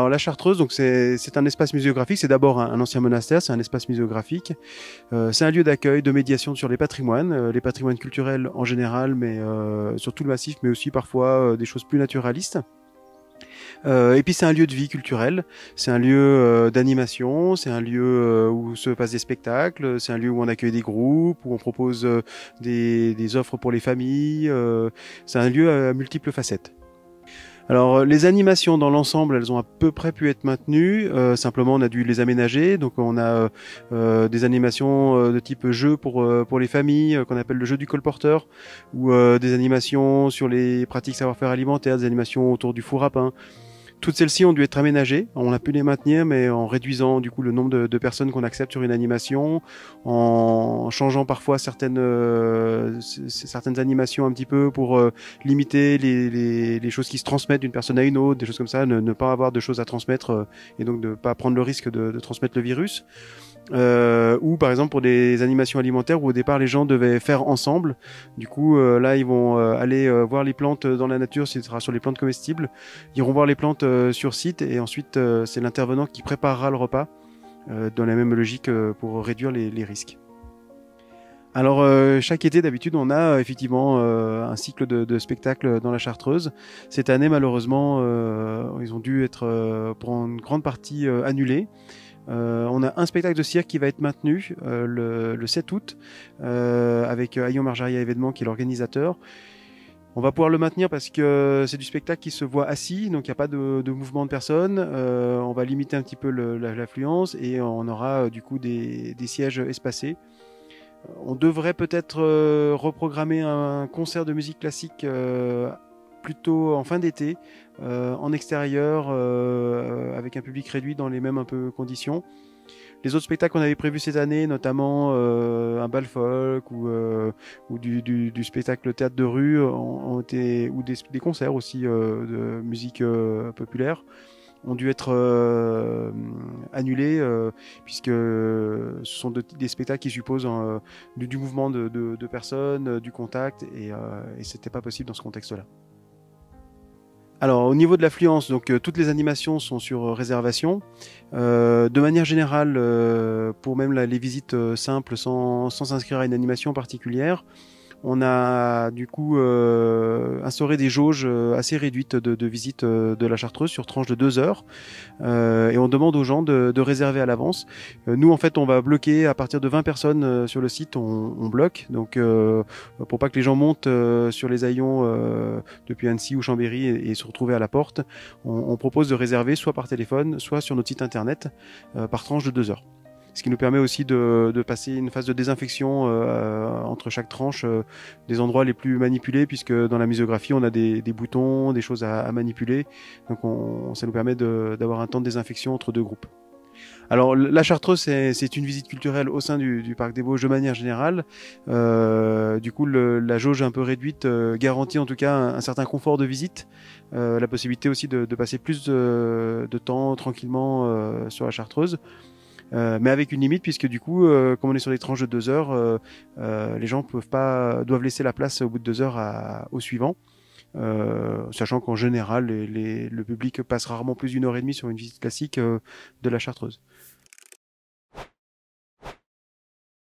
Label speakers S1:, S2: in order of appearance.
S1: Alors la Chartreuse, donc c'est un espace muséographique. C'est d'abord un ancien monastère, c'est un espace muséographique. C'est un lieu d'accueil, de médiation sur les patrimoines culturels en général, mais sur tout le massif, mais aussi parfois des choses plus naturalistes. Et puis c'est un lieu de vie culturelle, c'est un lieu d'animation, c'est un lieu où se passent des spectacles, c'est un lieu où on accueille des groupes, où on propose des offres pour les familles. C'est un lieu à multiples facettes. Alors les animations dans l'ensemble, elles ont à peu près pu être maintenues. Simplement, on a dû les aménager. Donc on a des animations de type jeu pour les familles, qu'on appelle le jeu du colporteur, ou des animations sur les pratiques savoir-faire alimentaires, des animations autour du four à pain. Toutes celles-ci ont dû être aménagées. On a pu les maintenir, mais en réduisant du coup le nombre de personnes qu'on accepte sur une animation, en changeant parfois certaines animations un petit peu pour limiter les choses qui se transmettent d'une personne à une autre, des choses comme ça, ne pas avoir de choses à transmettre et donc de pas prendre le risque de transmettre le virus. Ou par exemple pour des animations alimentaires où au départ les gens devaient faire ensemble. Du coup là ils vont aller voir les plantes dans la nature, ce sera sur les plantes comestibles. Ils iront voir les plantes sur site et ensuite c'est l'intervenant qui préparera le repas dans la même logique pour réduire les risques. Alors chaque été d'habitude on a effectivement un cycle de spectacles dans la Chartreuse. Cette année malheureusement ils ont dû être pour une grande partie annulés. On a un spectacle de cirque qui va être maintenu le 7 août avec Ayon Marjaria Événement qui est l'organisateur. On va pouvoir le maintenir parce que c'est du spectacle qui se voit assis, donc il n'y a pas de mouvement de personnes. On va limiter un petit peu l'affluence et on aura du coup des sièges espacés. On devrait peut-être reprogrammer un concert de musique classique plutôt en fin d'été, en extérieur, avec un public réduit dans les mêmes un peu conditions. Les autres spectacles qu'on avait prévus cette année, notamment un bal folk ou du spectacle théâtre de rue, ont été, ou des concerts aussi de musique populaire, ont dû être annulés puisque ce sont des spectacles qui supposent du mouvement de personnes, du contact et c'était pas possible dans ce contexte-là. Alors au niveau de l'affluence, donc toutes les animations sont sur réservation. De manière générale, pour même les visites simples sans s'inscrire à une animation particulière, on a du coup instauré des jauges assez réduites de visite de la Chartreuse sur tranche de 2 heures et on demande aux gens de réserver à l'avance. Nous en fait on va bloquer à partir de 20 personnes sur le site, on bloque donc pour pas que les gens montent sur les haillons depuis Annecy ou Chambéry et se retrouver à la porte, on propose de réserver soit par téléphone soit sur notre site internet par tranche de 2 heures. Ce qui nous permet aussi de passer une phase de désinfection entre chaque tranche des endroits les plus manipulés, puisque dans la muséographie, on a des boutons, des choses à manipuler. Donc ça nous permet d'avoir un temps de désinfection entre deux groupes. Alors la Chartreuse, c'est une visite culturelle au sein du Parc des Bauges de manière générale. Du coup, la jauge un peu réduite garantit en tout cas un certain confort de visite. La possibilité aussi de passer plus de temps tranquillement sur la Chartreuse. Mais avec une limite puisque du coup comme on est sur des tranches de 2 heures les gens doivent laisser la place au bout de 2 heures au suivant sachant qu'en général le public passe rarement plus d'1 heure et demie sur une visite classique de la Chartreuse.